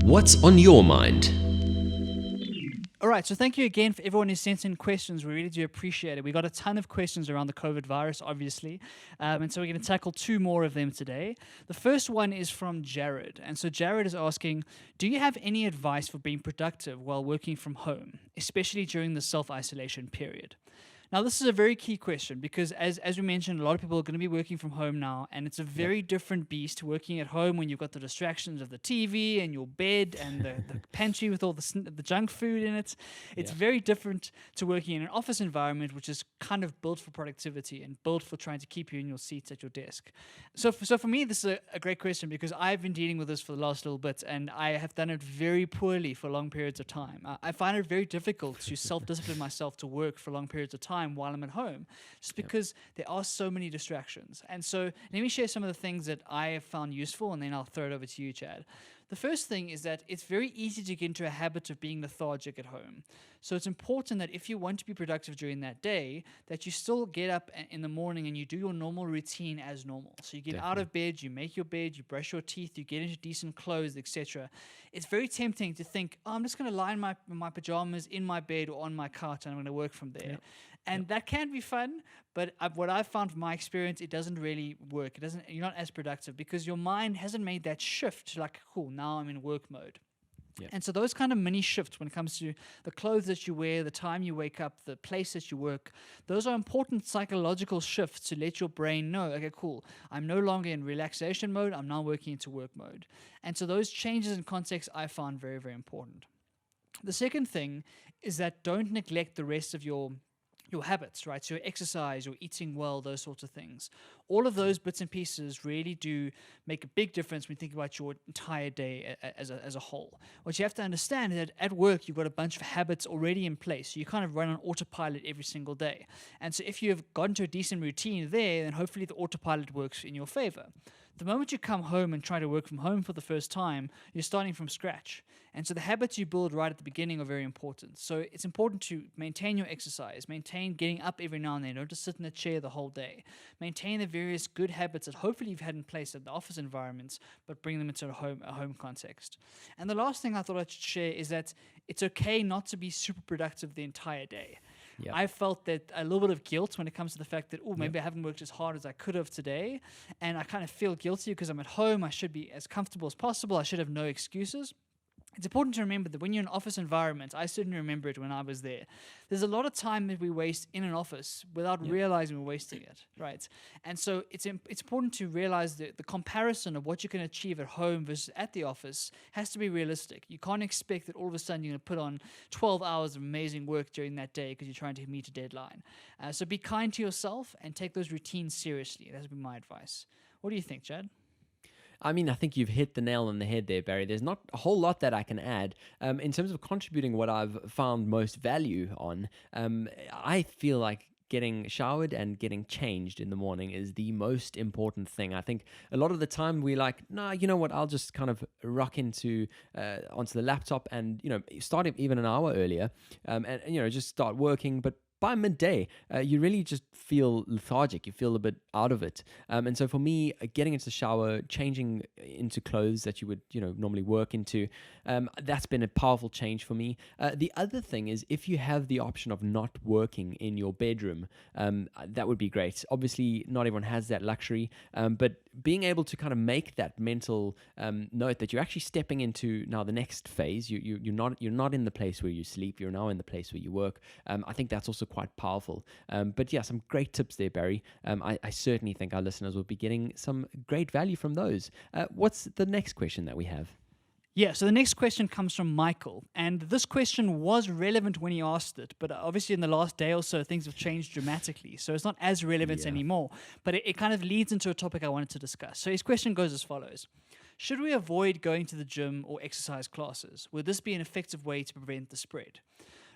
What's on your mind? All right, so thank you again for everyone who sent in questions. We really do appreciate it. We got a ton of questions around the COVID virus, obviously, and so we're going to tackle two more of them today. The first one is from Jared, and so Jared is asking, do you have any advice for being productive while working from home, especially during the self-isolation period? Now, this is a very key question because, as we mentioned, a lot of people are going to be working from home now, and it's a very different beast working at home when you've got the distractions of the TV and your bed and the pantry with all the junk food in it. It's very different to working in an office environment, which is kind of built for productivity and built for trying to keep you in your seats at your desk. So for me, this is a great question because I've been dealing with this for the last little bit, and I have done it very poorly for long periods of time. I find it very difficult to self-discipline myself to work for long periods of time while I'm at home, just because there are so many distractions. And so let me share some of the things that I have found useful, and then I'll throw it over to you, Chad. The first thing is that it's very easy to get into a habit of being lethargic at home. So it's important that if you want to be productive during that day, that you still get up in the morning and you do your normal routine as normal. So you get out of bed, you make your bed, you brush your teeth, you get into decent clothes, etc. It's very tempting to think, oh, I'm just going to lie in my pajamas in my bed or on my couch and I'm going to work from there. And that can be fun, but what I've found from my experience, it doesn't really work. You're not as productive because your mind hasn't made that shift to like, cool, now I'm in work mode. And so those kind of mini shifts when it comes to the clothes that you wear, the time you wake up, the place that you work, those are important psychological shifts to let your brain know, okay, cool, I'm no longer in relaxation mode, I'm now working into work mode. And so those changes in context I found very, very important. The second thing is that don't neglect the rest of your habits, right? So your exercise, your eating well, those sorts of things. All of those bits and pieces really do make a big difference when you think about your entire day as a whole. What you have to understand is that at work, you've got a bunch of habits already in place. So you kind of run on autopilot every single day. And so if you have gotten to a decent routine there, then hopefully the autopilot works in your favor. The moment you come home and try to work from home for the first time, you're starting from scratch. And so the habits you build right at the beginning are very important. So it's important to maintain your exercise, maintain getting up every now and then, don't just sit in a chair the whole day. Maintain the various good habits that hopefully you've had in place at the office environments, but bring them into a home context. And the last thing I thought I should share is that it's okay not to be super productive the entire day. I felt that a little bit of guilt when it comes to the fact that, maybe I haven't worked as hard as I could have today. And I kind of feel guilty because I'm at home. I should be as comfortable as possible. I should have no excuses. It's important to remember that when you're in an office environment, I certainly remember it when I was there, there's a lot of time that we waste in an office without realizing we're wasting it, right? And so it's important to realize that the comparison of what you can achieve at home versus at the office has to be realistic. You can't expect that all of a sudden you're going to put on 12 hours of amazing work during that day because you're trying to meet a deadline. So be kind to yourself and take those routines seriously. That would be my advice. What do you think, Chad? I mean, I think you've hit the nail on the head there, Barry. There's not a whole lot that I can add. In terms of contributing what I've found most value on, I feel like getting showered and getting changed in the morning is the most important thing. I think a lot of the time we're like, nah, you know what, I'll just kind of rock onto the laptop and, start even an hour earlier and just start working. But by midday, you really just feel lethargic. You feel a bit out of it. And so for me, getting into the shower, changing into clothes that you would, normally work into, that's been a powerful change for me. The other thing is if you have the option of not working in your bedroom, that would be great. Obviously, not everyone has that luxury, but being able to kind of make that mental note that you're actually stepping into now the next phase. You're not in the place where you sleep. You're now in the place where you work. I think that's also quite powerful. But yeah, some great tips there, Barry. I certainly think our listeners will be getting some great value from those. What's the next question that we have? Yeah, so the next question comes from Michael, and this question was relevant when he asked it, but obviously in the last day or so, things have changed dramatically, so it's not as relevant anymore, but it kind of leads into a topic I wanted to discuss. So his question goes as follows. Should we avoid going to the gym or exercise classes? Would this be an effective way to prevent the spread?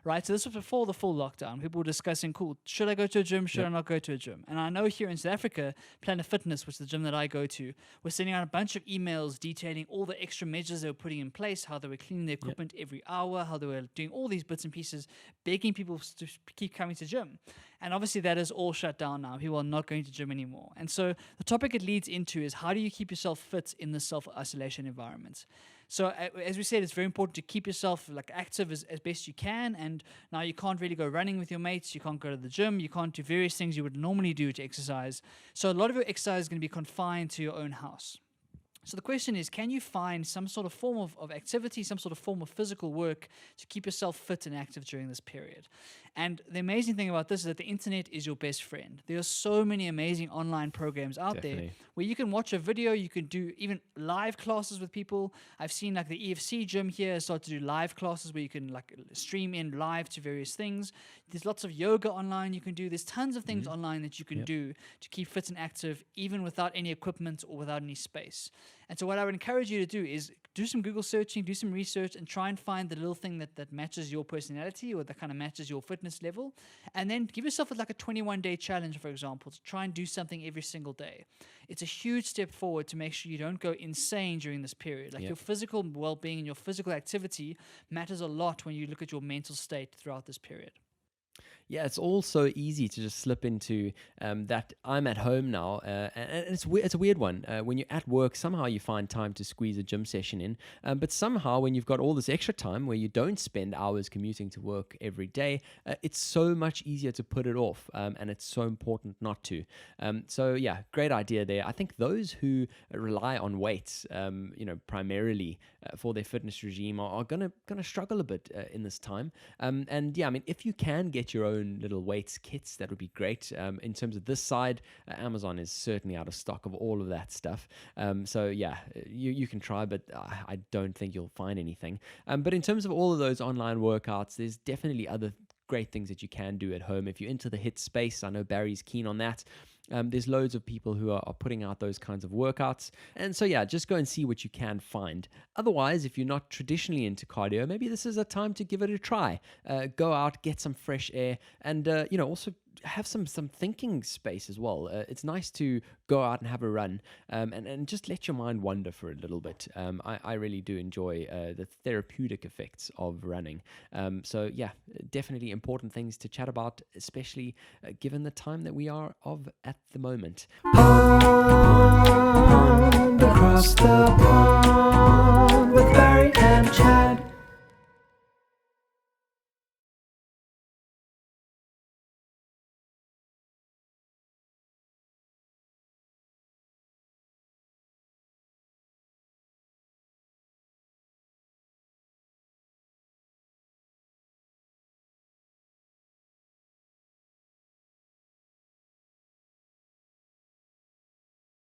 Right, so this was before the full lockdown. People were discussing, cool, should I go to a gym? Should I not go to a gym? And I know here in South Africa, Planet Fitness, which is the gym that I go to, was sending out a bunch of emails detailing all the extra measures they were putting in place, how they were cleaning their equipment every hour, how they were doing all these bits and pieces, begging people to keep coming to gym. And obviously that is all shut down now. People are not going to gym anymore. And so the topic it leads into is how do you keep yourself fit in the self-isolation environment? So as we said, it's very important to keep yourself like active as best you can. And now you can't really go running with your mates. You can't go to the gym. You can't do various things you would normally do to exercise. So a lot of your exercise is going to be confined to your own house. So the question is, can you find some sort of form of activity, some sort of form of physical work to keep yourself fit and active during this period? And the amazing thing about this is that the internet is your best friend. There are so many amazing online programs out there Definitely. where you can watch a video, you can do even live classes with people. I've seen like the EFC gym here start to do live classes where you can like stream in live to various things. There's lots of yoga online you can do. There's tons of things online that you can do to keep fit and active, even without any equipment or without any space. And so what I would encourage you to do is do some Google searching, do some research, and try and find the little thing that matches your personality or that kind of matches your fitness level. And then give yourself like a 21-day challenge, for example, to try and do something every single day. It's a huge step forward to make sure you don't go insane during this period. Like your physical well-being and your physical activity matters a lot when you look at your mental state throughout this period. Yeah, it's all so easy to just slip into that I'm at home now, and it's a weird one. When you're at work, somehow you find time to squeeze a gym session in, but somehow when you've got all this extra time where you don't spend hours commuting to work every day, it's so much easier to put it off, and it's so important not to. So yeah, great idea there. I think those who rely on weights, primarily for their fitness regime are gonna struggle a bit in this time. And yeah, I mean, if you can get your own little weights kits, that would be great. In terms of this side, Amazon is certainly out of stock of all of that stuff. So yeah, you can try, but I don't think you'll find anything. But in terms of all of those online workouts, there's definitely other great things that you can do at home. If you're into the HIIT space, I know Barry's keen on that. There's loads of people who are putting out those kinds of workouts. And so, yeah, just go and see what you can find. Otherwise, if you're not traditionally into cardio, maybe this is a time to give it a try. Go out, get some fresh air, and, also have some thinking space as well. It's nice to go out and have a run and just let your mind wander for a little bit. I really do enjoy the therapeutic effects of running. So yeah, definitely important things to chat about, especially given the time that we are of at the moment. Pond across the pond.